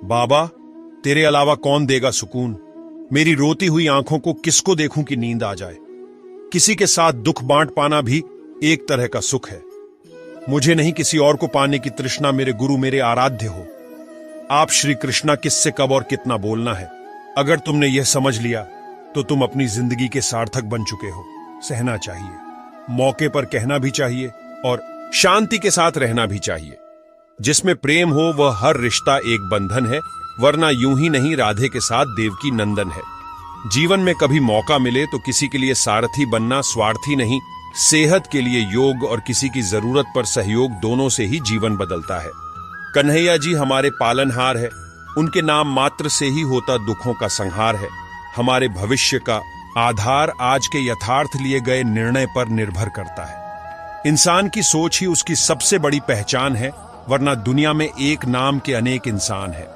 बाबा, तेरे अलावा कौन देगा सुकून? मेरी रोती हुई आंखों को किसको देखूं कि नींद आ जाए? किसी के साथ दुख बांट पाना भी एक तरह का सुख है। मुझे नहीं किसी और को पाने की तृष्णा, मेरे गुरु मेरे आराध्य हो। आप श्री कृष्णा किससे कब और कितना बोलना है। अगर तुमने यह समझ लिया तो तुम अपनी जिंदगी के सार्थक बन चुके हो। सहना चाहिए, मौके पर कहना भी चाहिए और शांति के साथ रहना भी चाहिए। जिसमें प्रेम हो वह हर रिश्ता एक बंधन है, वरना यूं ही नहीं राधे के साथ देवकी नंदन है। जीवन में कभी मौका मिले तो किसी के लिए सारथी बनना, स्वार्थी नहीं, सेहत के लिए योग और किसी की जरूरत पर सहयोग, दोनों से ही जीवन बदलता है। कन्हैया जी हमारे पालनहार है, उनके नाम मात्र से ही होता दुखों का संहार है। हमारे भविष्य का आधार आज के यथार्थ लिए गए निर्णय पर निर्भर करता है। इंसान की सोच ही उसकी सबसे बड़ी पहचान है, वरना दुनिया में एक नाम के अनेक इंसान है।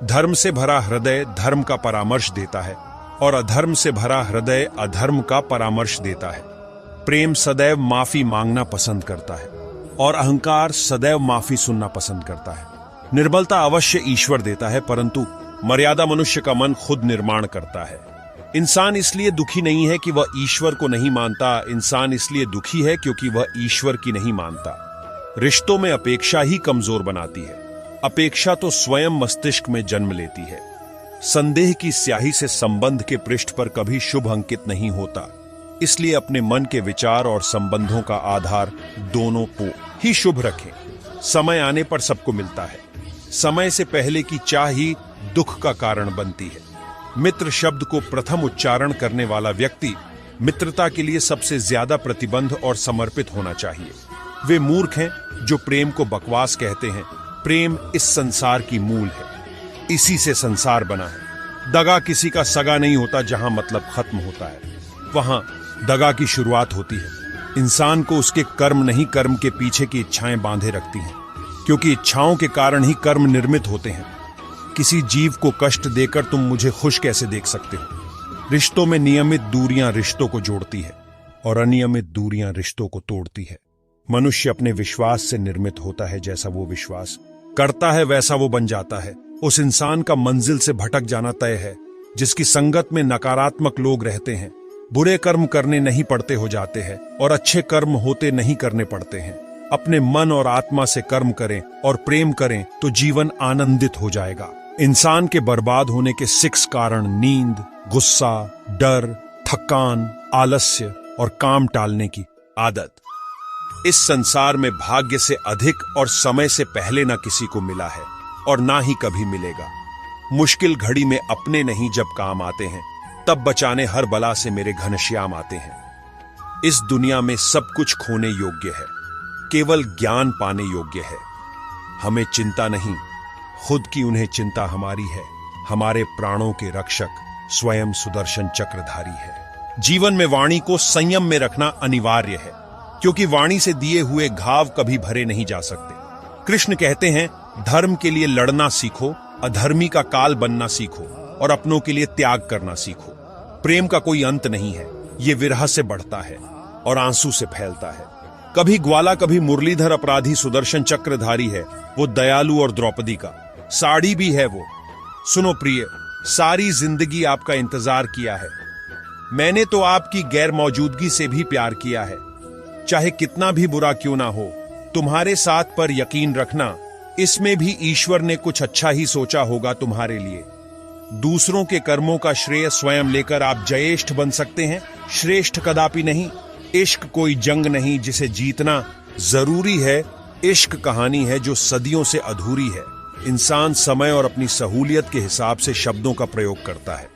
धर्म से भरा हृदय धर्म का परामर्श देता है और अधर्म से भरा हृदय अधर्म का परामर्श देता है। प्रेम सदैव माफी मांगना पसंद करता है और अहंकार सदैव माफी सुनना पसंद करता है। निर्बलता अवश्य ईश्वर देता है, परंतु मर्यादा मनुष्य का मन खुद निर्माण करता है। इंसान इसलिए दुखी नहीं है कि वह ईश्वर को नहीं मानता, इंसान इसलिए दुखी है क्योंकि वह ईश्वर की नहीं मानता। रिश्तों में अपेक्षा ही कमजोर बनाती है। अपेक्षा तो स्वयं मस्तिष्क में जन्म लेती है। संदेह की स्याही से संबंध के पृष्ठ पर कभी शुभ अंकित नहीं होता। इसलिए अपने मन के विचार और संबंधों का आधार दोनों को ही शुभ रखें। समय आने पर सबको मिलता है। समय से पहले की चाह ही दुख का कारण बनती है। मित्र शब्द को प्रथम उच्चारण करने वाला व्यक्ति मित्रता के लिए सबसे ज्यादा प्रतिबद्ध और समर्पित होना चाहिए। वे मूर्ख हैं जो प्रेम को बकवास कहते हैं। प्रेम इस संसार की मूल है, इसी से संसार बना है। दगा किसी का सगा नहीं होता। जहां मतलब खत्म होता है वहां दगा की शुरुआत होती है। इंसान को उसके कर्म नहीं, कर्म के पीछे की इच्छाएं बांधे रखती हैं, क्योंकि इच्छाओं के कारण ही कर्म निर्मित होते हैं। किसी जीव को कष्ट देकर तुम मुझे खुश कैसे देख सकते हो? रिश्तों में नियमित दूरियां रिश्तों को जोड़ती है और अनियमित दूरियां रिश्तों को तोड़ती है। मनुष्य अपने विश्वास से निर्मित होता है। जैसा वो विश्वास करता है वैसा वो बन जाता है। उस इंसान का मंजिल से भटक जाना तय है जिसकी संगत में नकारात्मक लोग रहते हैं। बुरे कर्म करने नहीं पड़ते हो जाते हैं और अच्छे कर्म होते नहीं करने पड़ते हैं। अपने मन और आत्मा से कर्म करें और प्रेम करें तो जीवन आनंदित हो जाएगा। इंसान के बर्बाद होने के 6 कारण नींद, गुस्सा, डर, थकान, आलस्य और काम टालने की आदत। इस संसार में भाग्य से अधिक और समय से पहले ना किसी को मिला है और ना ही कभी मिलेगा। मुश्किल घड़ी में अपने नहीं जब काम आते हैं, तब बचाने हर बला से मेरे घनश्याम आते हैं। इस दुनिया में सब कुछ खोने योग्य है, केवल ज्ञान पाने योग्य है। हमें चिंता नहीं, खुद की उन्हें चिंता हमारी है। हमारे प्राणों के रक्षक स्वयं सुदर्शन चक्रधारी है। जीवन में वाणी को संयम में रखना अनिवार्य है, क्योंकि वाणी से दिए हुए घाव कभी भरे नहीं जा सकते। कृष्ण कहते हैं, धर्म के लिए लड़ना सीखो, अधर्मी का काल बनना सीखो और अपनों के लिए त्याग करना सीखो। प्रेम का कोई अंत नहीं है, ये विरह से बढ़ता है और आंसू से फैलता है। कभी ग्वाला कभी मुरलीधर अपराधी सुदर्शन चक्रधारी है। वो दयालु और द्रौपदी का साड़ी भी है वो। सुनो प्रिय, सारी जिंदगी आपका इंतजार किया है। मैंने तो आपकी गैर मौजूदगी से भी प्यार किया है। चाहे कितना भी बुरा क्यों ना हो, तुम्हारे साथ पर यकीन रखना, इसमें भी ईश्वर ने कुछ अच्छा ही सोचा होगा तुम्हारे लिए। दूसरों के कर्मों का श्रेय स्वयं लेकर आप जयेष्ठ बन सकते हैं, श्रेष्ठ कदापि नहीं। इश्क कोई जंग नहीं जिसे जीतना जरूरी है। इश्क कहानी है जो सदियों से अधूरी है। इंसान समय और अपनी सहूलियत के हिसाब से शब्दों का प्रयोग करता है।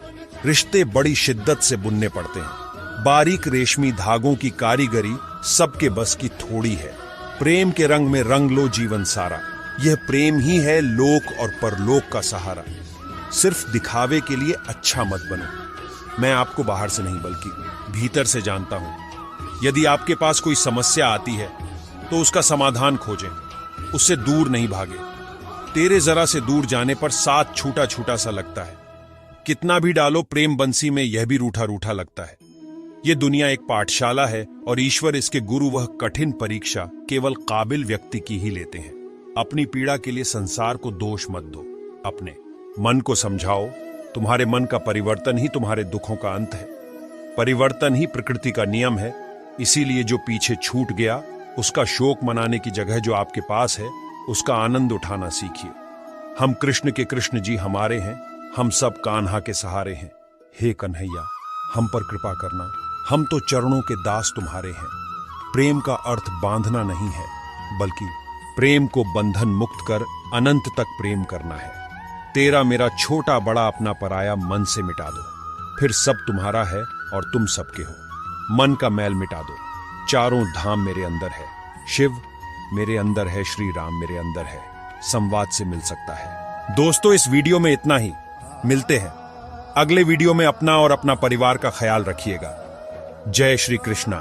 रिश्ते बड़ी शिद्दत से बुनने पड़ते हैं। बारीक रेशमी धागों की कारीगरी सबके बस की थोड़ी है। प्रेम के रंग में रंग लो जीवन सारा। यह प्रेम ही है लोक और परलोक का सहारा। सिर्फ दिखावे के लिए अच्छा मत बनो। मैं आपको बाहर से नहीं बल्कि भीतर से जानता हूं। यदि आपके पास कोई समस्या आती है तो उसका समाधान खोजें, उससे दूर नहीं भागे। तेरे जरा से दूर जाने पर साथ छूटा छूटा सा लगता है। कितना भी डालो प्रेम बंसी में, यह भी रूठा रूठा लगता है। यह दुनिया एक पाठशाला है और ईश्वर इसके गुरु वह कठिन परीक्षा केवल काबिल व्यक्ति की ही लेते हैं। अपनी पीड़ा के लिए संसार को दोष मत दो, अपने मन को समझाओ, तुम्हारे मन का परिवर्तन ही तुम्हारे दुखों का अंत है। परिवर्तन ही प्रकृति का नियम है। इसीलिए जो पीछे छूट गया उसका शोक मनाने की जगह जो आपके पास है उसका आनंद उठाना सीखिए। हम कृष्ण के कृष्ण जी हमारे हैं, हम सब कान्हा के सहारे हैं। हे कन्हैया, हम पर कृपा करना, हम तो चरणों के दास तुम्हारे हैं। प्रेम का अर्थ बांधना नहीं है, बल्कि प्रेम को बंधन मुक्त कर अनंत तक प्रेम करना है। तेरा मेरा छोटा बड़ा अपना पराया मन से मिटा दो, फिर सब तुम्हारा है और तुम सबके हो। मन का मैल मिटा दो। चारों धाम मेरे अंदर है, शिव मेरे अंदर है, श्री राम मेरे अंदर है। संवाद से मिल सकता है। दोस्तों, इस वीडियो में इतना ही। मिलते हैं अगले वीडियो में। अपना और अपना परिवार का ख्याल रखिएगा। जय श्री कृष्णा।